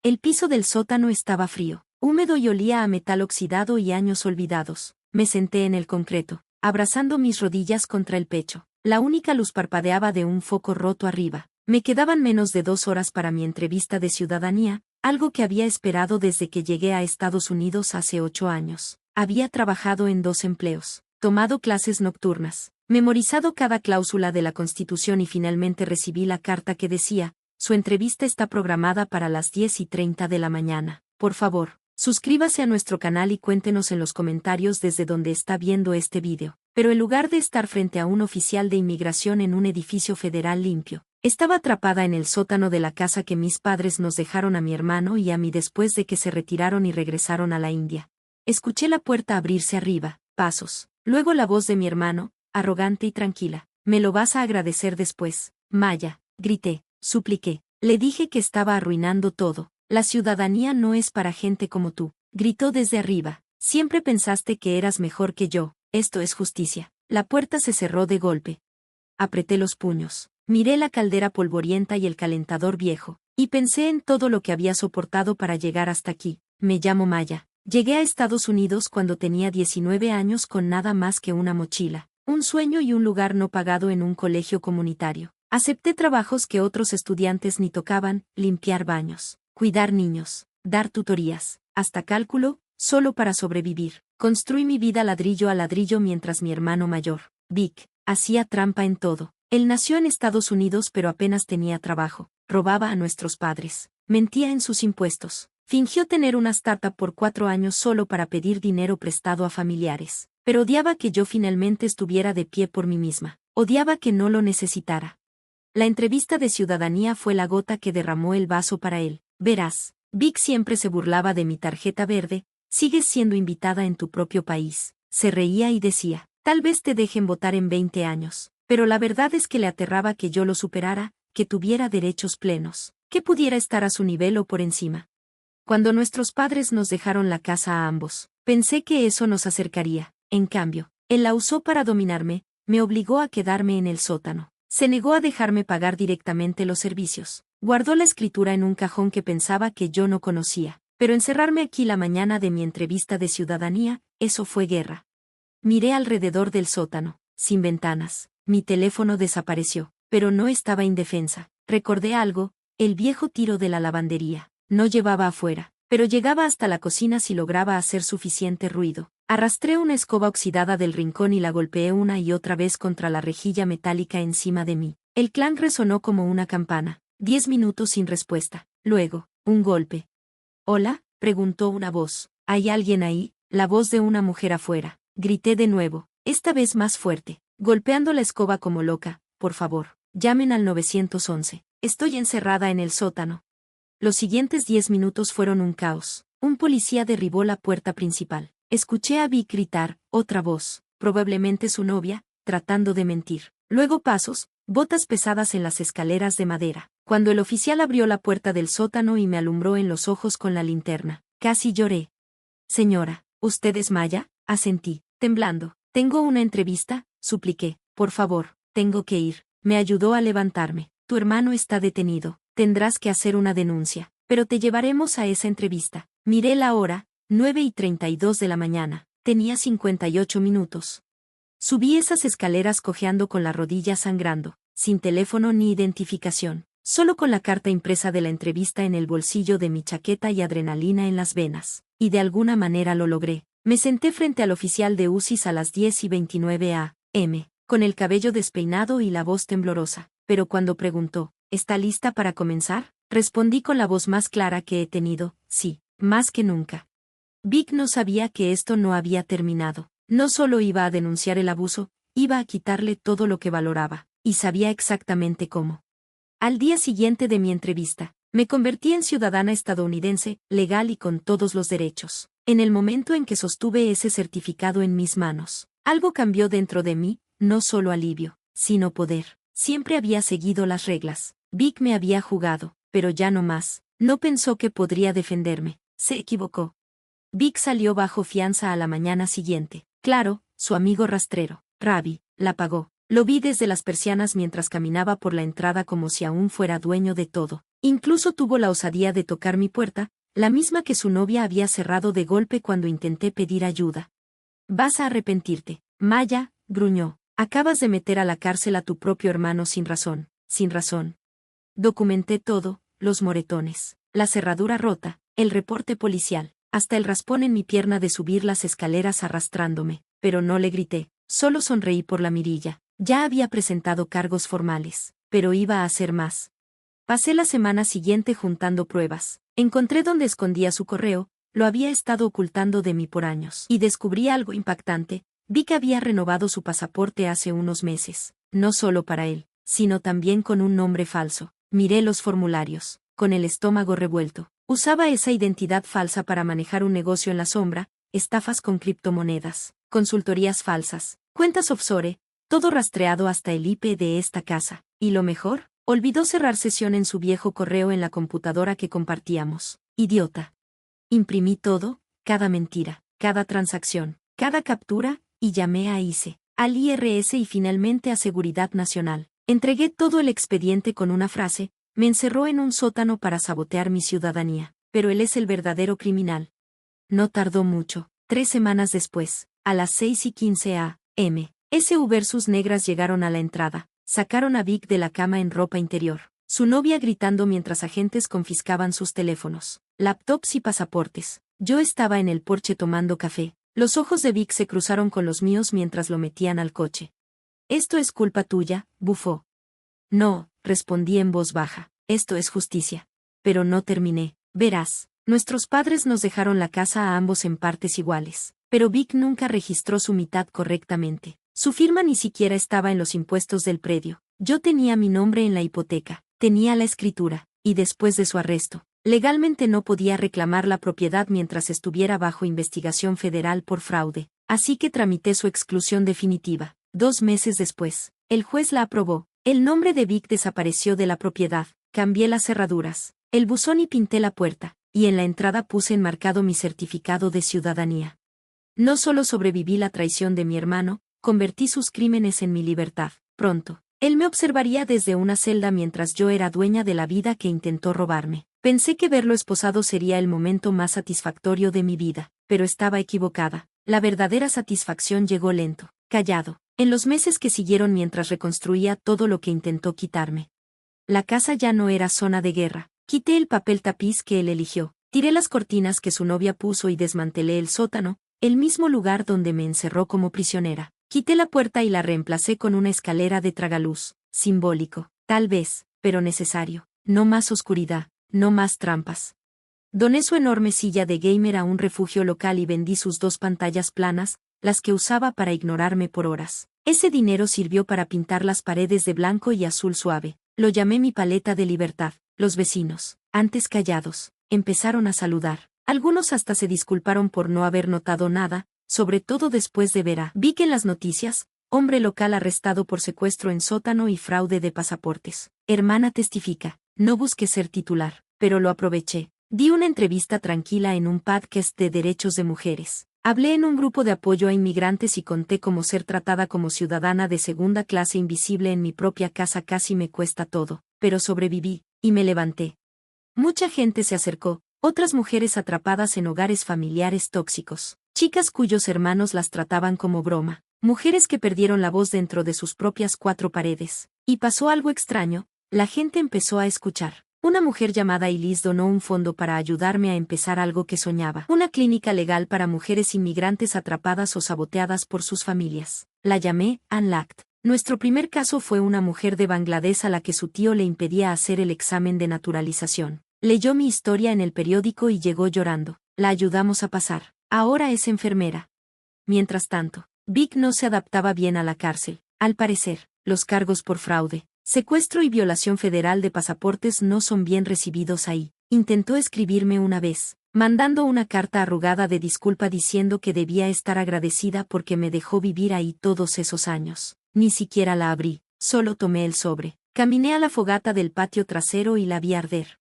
El piso del sótano estaba frío, húmedo y olía a metal oxidado y años olvidados. Me senté en el concreto, abrazando mis rodillas contra el pecho. La única luz parpadeaba de un foco roto arriba. Me quedaban menos de 2 horas para mi entrevista de ciudadanía, algo que había esperado desde que llegué a Estados Unidos hace 8 años. Había trabajado en 2 empleos, tomado clases nocturnas, memorizado cada cláusula de la Constitución y finalmente recibí la carta que decía: su entrevista está programada para las 10:30 de la mañana. Por favor, suscríbase a nuestro canal y cuéntenos en los comentarios desde donde está viendo este vídeo. Pero en lugar de estar frente a un oficial de inmigración en un edificio federal limpio, estaba atrapada en el sótano de la casa que mis padres nos dejaron a mi hermano y a mí después de que se retiraron y regresaron a la India. Escuché la puerta abrirse arriba, pasos, luego la voz de mi hermano, arrogante y tranquila. «Me lo vas a agradecer después, Maya», grité, supliqué. Le dije que estaba arruinando todo. «La ciudadanía no es para gente como tú», gritó desde arriba. «Siempre pensaste que eras mejor que yo. Esto es justicia». La puerta se cerró de golpe. Apreté los puños. Miré la caldera polvorienta y el calentador viejo, y pensé en todo lo que había soportado para llegar hasta aquí. Me llamo Maya. Llegué a Estados Unidos cuando tenía 19 años con nada más que una mochila, un sueño y un lugar no pagado en un colegio comunitario. Acepté trabajos que otros estudiantes ni tocaban: limpiar baños, cuidar niños, dar tutorías, hasta cálculo, solo para sobrevivir. Construí mi vida ladrillo a ladrillo mientras mi hermano mayor, Vic, hacía trampa en todo. Él nació en Estados Unidos pero apenas tenía trabajo, robaba a nuestros padres, mentía en sus impuestos, fingió tener una startup por 4 años solo para pedir dinero prestado a familiares. Pero odiaba que yo finalmente estuviera de pie por mí misma, odiaba que no lo necesitara. La entrevista de ciudadanía fue la gota que derramó el vaso para él. Verás, Vic siempre se burlaba de mi tarjeta verde: «Sigues siendo invitada en tu propio país». Se reía y decía: «Tal vez te dejen votar en 20 años». Pero la verdad es que le aterraba que yo lo superara, que tuviera derechos plenos, que pudiera estar a su nivel o por encima. Cuando nuestros padres nos dejaron la casa a ambos, pensé que eso nos acercaría. En cambio, él la usó para dominarme, me obligó a quedarme en el sótano. Se negó a dejarme pagar directamente los servicios. Guardó la escritura en un cajón que pensaba que yo no conocía. Pero encerrarme aquí la mañana de mi entrevista de ciudadanía, eso fue guerra. Miré alrededor del sótano, sin ventanas. Mi teléfono desapareció, pero no estaba indefensa. Recordé algo: el viejo tiro de la lavandería. No llevaba afuera, pero llegaba hasta la cocina si lograba hacer suficiente ruido. Arrastré una escoba oxidada del rincón y la golpeé una y otra vez contra la rejilla metálica encima de mí. El clan resonó como una campana. 10 minutos sin respuesta. Luego, un golpe. «¿Hola?», preguntó una voz. «¿Hay alguien ahí?». La voz de una mujer afuera. Grité de nuevo, esta vez más fuerte, golpeando la escoba como loca. «Por favor, llamen al 911. Estoy encerrada en el sótano». Los siguientes 10 minutos fueron un caos. Un policía derribó la puerta principal. Escuché a Vic gritar, otra voz, probablemente su novia, tratando de mentir. Luego pasos, botas pesadas en las escaleras de madera. Cuando el oficial abrió la puerta del sótano y me alumbró en los ojos con la linterna, casi lloré. «Señora, ¿usted es Maya?», asentí, temblando. «Tengo una entrevista», supliqué. «Por favor, tengo que ir». Me ayudó a levantarme. «Tu hermano está detenido. Tendrás que hacer una denuncia, pero te llevaremos a esa entrevista». Miré la hora, 9:32 de la mañana. Tenía 58 minutos. Subí esas escaleras cojeando con la rodilla sangrando, sin teléfono ni identificación, solo con la carta impresa de la entrevista en el bolsillo de mi chaqueta y adrenalina en las venas. Y de alguna manera lo logré. Me senté frente al oficial de UCIS a las 10:29 a.m., con el cabello despeinado y la voz temblorosa. Pero cuando preguntó: «¿Está lista para comenzar?», respondí con la voz más clara que he tenido: «Sí, más que nunca». Vic no sabía que esto no había terminado. No solo iba a denunciar el abuso, iba a quitarle todo lo que valoraba, y sabía exactamente cómo. Al día siguiente de mi entrevista, me convertí en ciudadana estadounidense, legal y con todos los derechos. En el momento en que sostuve ese certificado en mis manos, algo cambió dentro de mí, no solo alivio, sino poder. Siempre había seguido las reglas. Vic me había jugado, pero ya no más. No pensó que podría defenderme. Se equivocó. Vic salió bajo fianza a la mañana siguiente. Claro, su amigo rastrero, Ravi, la pagó. Lo vi desde las persianas mientras caminaba por la entrada como si aún fuera dueño de todo. Incluso tuvo la osadía de tocar mi puerta, la misma que su novia había cerrado de golpe cuando intenté pedir ayuda. «Vas a arrepentirte, Maya», gruñó. «Acabas de meter a la cárcel a tu propio hermano sin razón, sin razón». Documenté todo, los moretones, la cerradura rota, el reporte policial, hasta el raspón en mi pierna de subir las escaleras arrastrándome, pero no le grité, solo sonreí por la mirilla. Ya había presentado cargos formales, pero iba a hacer más. Pasé la semana siguiente juntando pruebas. Encontré dónde escondía su correo, lo había estado ocultando de mí por años. Y descubrí algo impactante, vi que había renovado su pasaporte hace unos meses, no solo para él, sino también con un nombre falso. Miré los formularios, con el estómago revuelto. Usaba esa identidad falsa para manejar un negocio en la sombra, estafas con criptomonedas, consultorías falsas, cuentas offshore, todo rastreado hasta el IP de esta casa. Y lo mejor, olvidó cerrar sesión en su viejo correo en la computadora que compartíamos. Idiota. Imprimí todo, cada mentira, cada transacción, cada captura, y llamé a ICE, al IRS y finalmente a Seguridad Nacional. Entregué todo el expediente con una frase: me encerró en un sótano para sabotear mi ciudadanía, pero él es el verdadero criminal. No tardó mucho. 3 semanas después, a las 6:15 a.m., SU versus negras llegaron a la entrada, sacaron a Vic de la cama en ropa interior, su novia gritando mientras agentes confiscaban sus teléfonos, laptops y pasaportes. Yo estaba en el porche tomando café, los ojos de Vic se cruzaron con los míos mientras lo metían al coche. «Esto es culpa tuya», bufó. «No», respondí en voz baja, «esto es justicia». Pero no terminé. «Verás, nuestros padres nos dejaron la casa a ambos en partes iguales, pero Vic nunca registró su mitad correctamente. Su firma ni siquiera estaba en los impuestos del predio. Yo tenía mi nombre en la hipoteca, tenía la escritura, y después de su arresto, legalmente no podía reclamar la propiedad mientras estuviera bajo investigación federal por fraude, así que tramité su exclusión definitiva. 2 meses después, el juez la aprobó. El nombre de Vic desapareció de la propiedad, cambié las cerraduras, el buzón y pinté la puerta, y en la entrada puse enmarcado mi certificado de ciudadanía. No solo sobreviví la traición de mi hermano, convertí sus crímenes en mi libertad. Pronto, él me observaría desde una celda mientras yo era dueña de la vida que intentó robarme. Pensé que verlo esposado sería el momento más satisfactorio de mi vida, pero estaba equivocada. La verdadera satisfacción llegó lento, callado, en los meses que siguieron mientras reconstruía todo lo que intentó quitarme. La casa ya no era zona de guerra. Quité el papel tapiz que él eligió, tiré las cortinas que su novia puso y desmantelé el sótano, el mismo lugar donde me encerró como prisionera. Quité la puerta y la reemplacé con una escalera de tragaluz, simbólico, tal vez, pero necesario. No más oscuridad, no más trampas. Doné su enorme silla de gamer a un refugio local y vendí sus 2 pantallas planas, las que usaba para ignorarme por horas. Ese dinero sirvió para pintar las paredes de blanco y azul suave. Lo llamé mi paleta de libertad. Los vecinos, antes callados, empezaron a saludar. Algunos hasta se disculparon por no haber notado nada, sobre todo después de ver a Vic en las noticias, hombre local arrestado por secuestro en sótano y fraude de pasaportes. Hermana testifica, no busqué ser titular, pero lo aproveché. Di una entrevista tranquila en un podcast de derechos de mujeres. Hablé en un grupo de apoyo a inmigrantes y conté cómo ser tratada como ciudadana de segunda clase invisible en mi propia casa casi me cuesta todo, pero sobreviví, y me levanté. Mucha gente se acercó, otras mujeres atrapadas en hogares familiares tóxicos, chicas cuyos hermanos las trataban como broma, mujeres que perdieron la voz dentro de sus propias 4 paredes. Y pasó algo extraño, la gente empezó a escuchar. Una mujer llamada Elise donó un fondo para ayudarme a empezar algo que soñaba. Una clínica legal para mujeres inmigrantes atrapadas o saboteadas por sus familias. La llamé Unlocked. Nuestro primer caso fue una mujer de Bangladesh a la que su tío le impedía hacer el examen de naturalización. Leyó mi historia en el periódico y llegó llorando. La ayudamos a pasar. Ahora es enfermera. Mientras tanto, Vic no se adaptaba bien a la cárcel. Al parecer, los cargos por fraude, secuestro y violación federal de pasaportes no son bien recibidos ahí. Intentó escribirme una vez, mandando una carta arrugada de disculpa diciendo que debía estar agradecida porque me dejó vivir ahí todos esos años. Ni siquiera la abrí, solo tomé el sobre. Caminé a la fogata del patio trasero y la vi arder.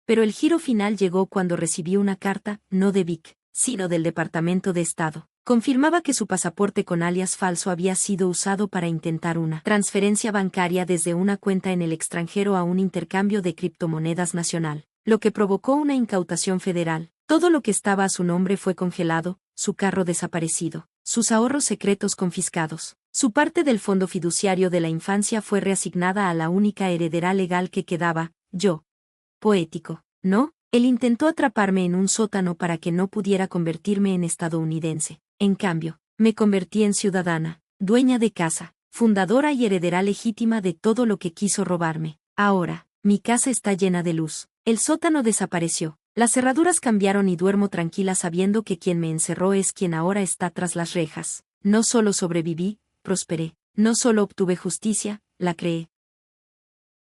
Pero el giro final llegó cuando recibí una carta, no de Vic, sino del Departamento de Estado. Confirmaba que su pasaporte con alias falso había sido usado para intentar una transferencia bancaria desde una cuenta en el extranjero a un intercambio de criptomonedas nacional, lo que provocó una incautación federal. Todo lo que estaba a su nombre fue congelado, su carro desaparecido, sus ahorros secretos confiscados. Su parte del fondo fiduciario de la infancia fue reasignada a la única heredera legal que quedaba, yo. Poético, ¿no? Él intentó atraparme en un sótano para que no pudiera convertirme en estadounidense. En cambio, me convertí en ciudadana, dueña de casa, fundadora y heredera legítima de todo lo que quiso robarme. Ahora, mi casa está llena de luz. El sótano desapareció. Las cerraduras cambiaron y duermo tranquila sabiendo que quien me encerró es quien ahora está tras las rejas. No solo sobreviví, prosperé. No solo obtuve justicia, la creé.